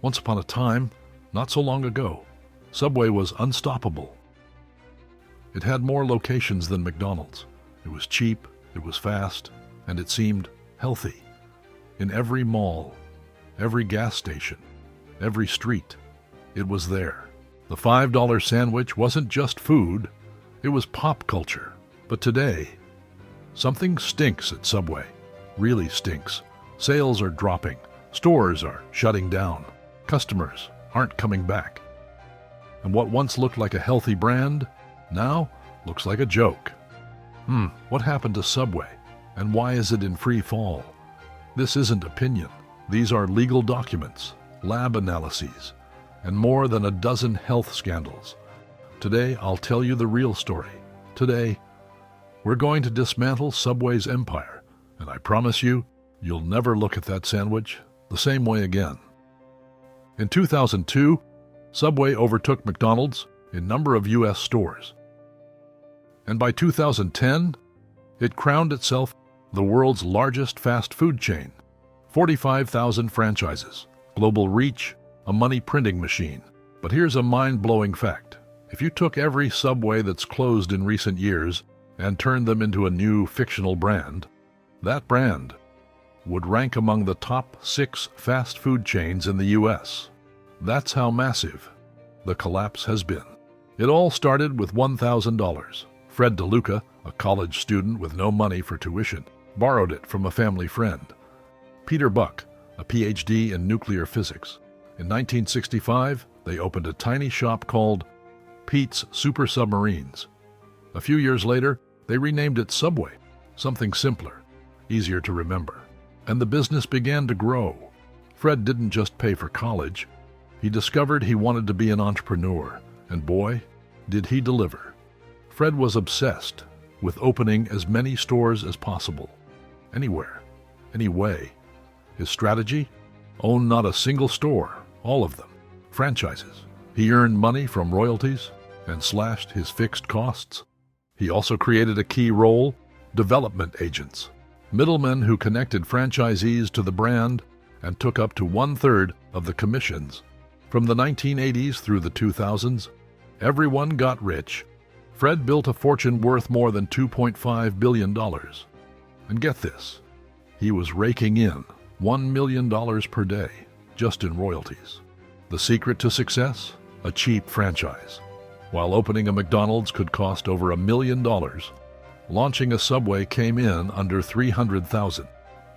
Once upon a time, not so long ago, Subway was unstoppable. It had more locations than McDonald's. It was cheap, it was fast, and it seemed healthy. In every mall, every gas station, every street, it was there. The $5 sandwich wasn't just food, it was pop culture. But today, something stinks at Subway. Really stinks. Sales are dropping. Stores are shutting down. Customers aren't coming back. And what once looked like a healthy brand, now looks like a joke. What happened to Subway? And why is it in free fall? This isn't opinion. These are legal documents, lab analyses, and more than a dozen health scandals. Today, I'll tell you the real story. Today, we're going to dismantle Subway's empire, and I promise you, you'll never look at that sandwich the same way again. In 2002, Subway overtook McDonald's in number of U.S. stores. And by 2010, it crowned itself the world's largest fast food chain. 45,000 franchises, global reach, a money printing machine. But here's a mind-blowing fact. If you took every Subway that's closed in recent years and turned them into a new fictional brand, that brand would rank among the top 6 fast food chains in the U.S. That's how massive the collapse has been. It all started with $1,000. Fred DeLuca, a college student with no money for tuition, borrowed it from a family friend. Peter Buck, a PhD in nuclear physics. In 1965, they opened a tiny shop called Pete's Super Submarines. A few years later, they renamed it Subway, something simpler, easier to remember. And the business began to grow. Fred didn't just pay for college. He discovered he wanted to be an entrepreneur, and boy, did he deliver. Fred was obsessed with opening as many stores as possible, anywhere, any way. His strategy? Own not a single store, all of them. Franchises. He earned money from royalties and slashed his fixed costs. He also created a key role, development agents, middlemen who connected franchisees to the brand and took up to 1/3 of the commissions. From the 1980s through the 2000s, everyone got rich. Fred built a fortune worth more than $2.5 billion. And get this, he was raking in $1 million per day just in royalties. The secret to success? A cheap franchise. While opening a McDonald's could cost over $1 million, launching a Subway came in under $300,000.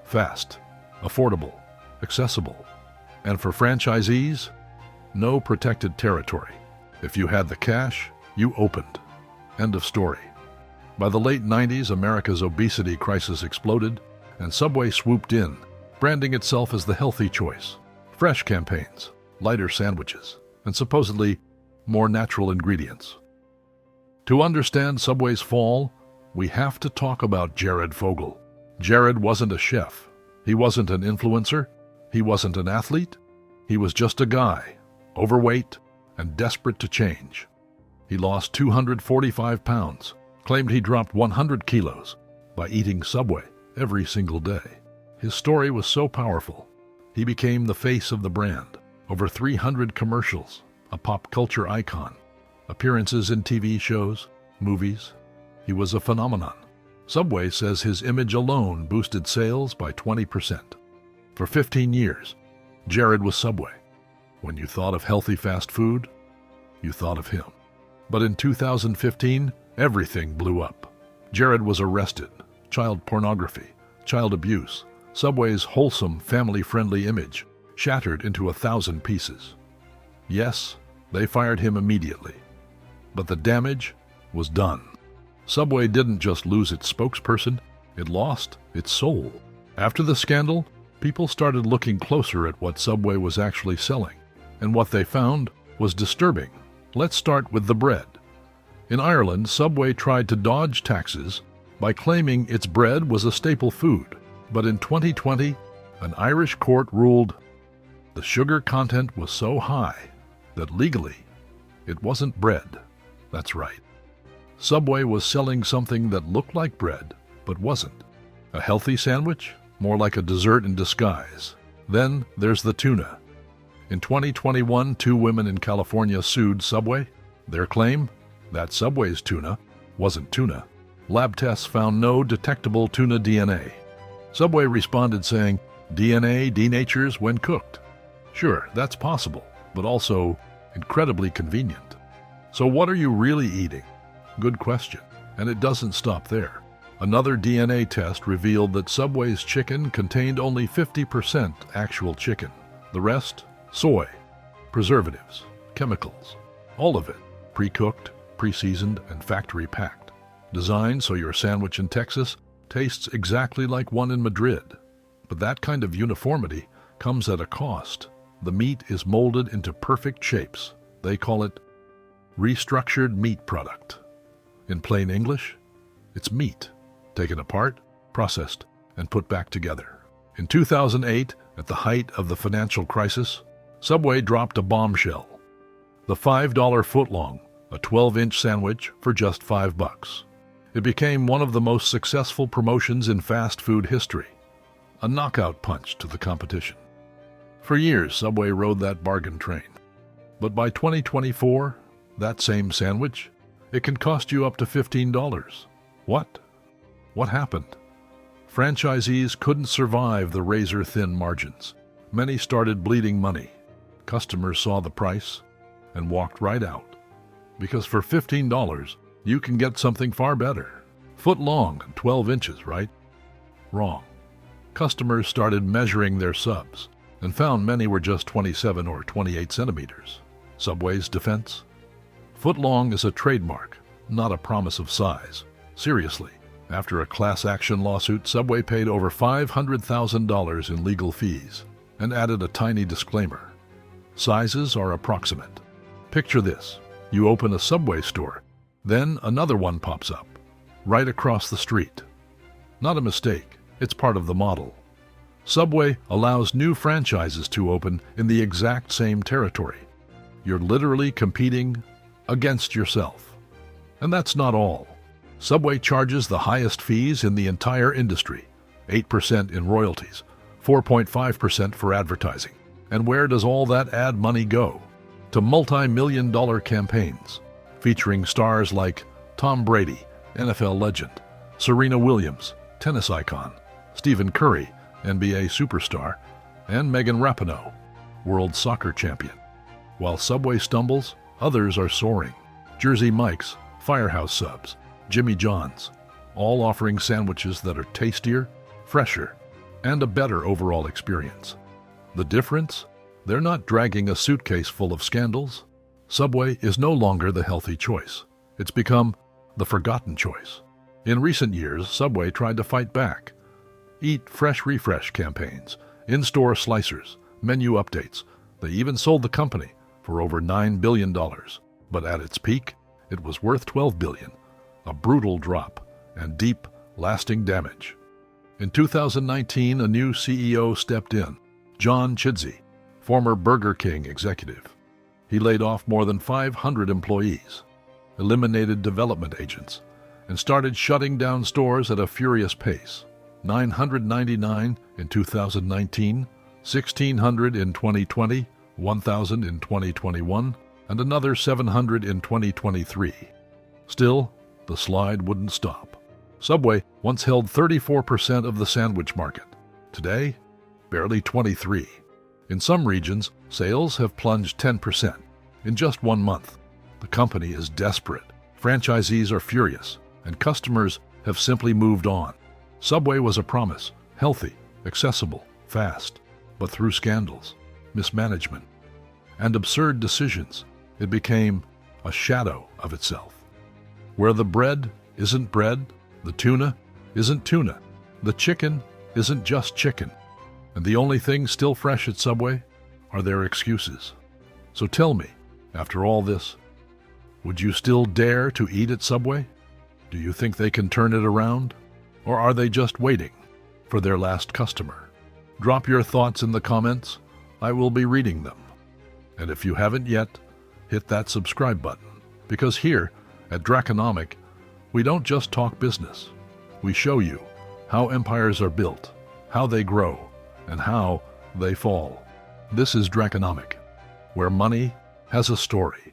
Fast, affordable, accessible. And for franchisees, no protected territory. If you had the cash, you opened. End of story. By the late 90s, America's obesity crisis exploded, and Subway swooped in, branding itself as the healthy choice. Fresh campaigns, lighter sandwiches, and supposedly more natural ingredients. To understand Subway's fall, we have to talk about Jared Fogle. Jared wasn't a chef. He wasn't an influencer. He wasn't an athlete. He was just a guy, overweight and desperate to change. He lost 245 pounds, claimed he dropped 100 kilos by eating Subway every single day. His story was so powerful, he became the face of the brand. Over 300 commercials, a pop culture icon, appearances in TV shows, movies. He was a phenomenon. Subway says his image alone boosted sales by 20%. For 15 years, Jared was Subway. When you thought of healthy fast food, you thought of him. But in 2015, everything blew up. Jared was arrested. Child pornography, child abuse, Subway's wholesome, family-friendly image shattered into 1,000 pieces. Yes, they fired him immediately. But the damage was done. Subway didn't just lose its spokesperson, it lost its soul. After the scandal, people started looking closer at what Subway was actually selling, and what they found was disturbing. Let's start with the bread. In Ireland, Subway tried to dodge taxes by claiming its bread was a staple food. But in 2020, an Irish court ruled the sugar content was so high that legally it wasn't bread. That's right. Subway was selling something that looked like bread, but wasn't. A healthy sandwich? More like a dessert in disguise. Then there's the tuna. In 2021, 2 women in California sued Subway. Their claim? That Subway's tuna wasn't tuna. Lab tests found no detectable tuna DNA. Subway responded saying, DNA denatures when cooked. Sure, that's possible, but also incredibly convenient. So what are you really eating? Good question. And it doesn't stop there. Another DNA test revealed that Subway's chicken contained only 50% actual chicken. The rest, soy, preservatives, chemicals, all of it pre-cooked, pre-seasoned, and factory-packed. Designed so your sandwich in Texas tastes exactly like one in Madrid. But that kind of uniformity comes at a cost. The meat is molded into perfect shapes. They call it restructured meat product. In plain English, it's meat, taken apart, processed, and put back together. In 2008, at the height of the financial crisis, Subway dropped a bombshell. The $5 footlong, a 12-inch sandwich for just $5. It became one of the most successful promotions in fast food history, a knockout punch to the competition. For years, Subway rode that bargain train. But by 2024, that same sandwich, it can cost you up to $15. What? What happened? Franchisees couldn't survive the razor-thin margins. Many started bleeding money. Customers saw the price and walked right out. Because for $15, you can get something far better. Foot long and 12 inches, right? Wrong. Customers started measuring their subs and found many were just 27 or 28 centimeters. Subway's defense? Foot long is a trademark, not a promise of size. Seriously, after a class action lawsuit, Subway paid over $500,000 in legal fees and added a tiny disclaimer. Sizes are approximate. Picture this. You open a Subway store, then another one pops up, right across the street. Not a mistake, it's part of the model. Subway allows new franchises to open in the exact same territory. You're literally competing against yourself. And that's not all. Subway charges the highest fees in the entire industry, 8% in royalties, 4.5% for advertising. And where does all that ad money go? To multi-million-dollar campaigns, featuring stars like Tom Brady, NFL legend, Serena Williams, tennis icon, Stephen Curry, NBA superstar, and Megan Rapinoe, world soccer champion. While Subway stumbles, others are soaring. Jersey Mike's, Firehouse Subs, Jimmy John's, all offering sandwiches that are tastier, fresher, and a better overall experience. The difference? They're not dragging a suitcase full of scandals. Subway is no longer the healthy choice. It's become the forgotten choice. In recent years, Subway tried to fight back. Eat Fresh Refresh campaigns, in-store slicers, menu updates. They even sold the company for over $9 billion. But at its peak, it was worth $12 billion, a brutal drop and deep, lasting damage. In 2019, a new CEO stepped in, John Chidsey, former Burger King executive. He laid off more than 500 employees, eliminated development agents, and started shutting down stores at a furious pace. 999 in 2019, 1,600 in 2020, 1,000 in 2021, and another 700 in 2023. Still, the slide wouldn't stop. Subway once held 34% of the sandwich market. Today, barely 23%. In some regions, sales have plunged 10% in just 1 month. The company is desperate. Franchisees are furious, and customers have simply moved on. Subway was a promise, healthy, accessible, fast. But through scandals, mismanagement, and absurd decisions, it became a shadow of itself. Where the bread isn't bread, the tuna isn't tuna, the chicken isn't just chicken, and the only thing still fresh at Subway are their excuses. So tell me, after all this, would you still dare to eat at Subway? Do you think they can turn it around? Or are they just waiting for their last customer? Drop your thoughts in the comments. I will be reading them. And if you haven't yet, hit that subscribe button. Because here at Drakonomic, we don't just talk business. We show you how empires are built, how they grow, and how they fall. This is Drakonomic. where money has a story.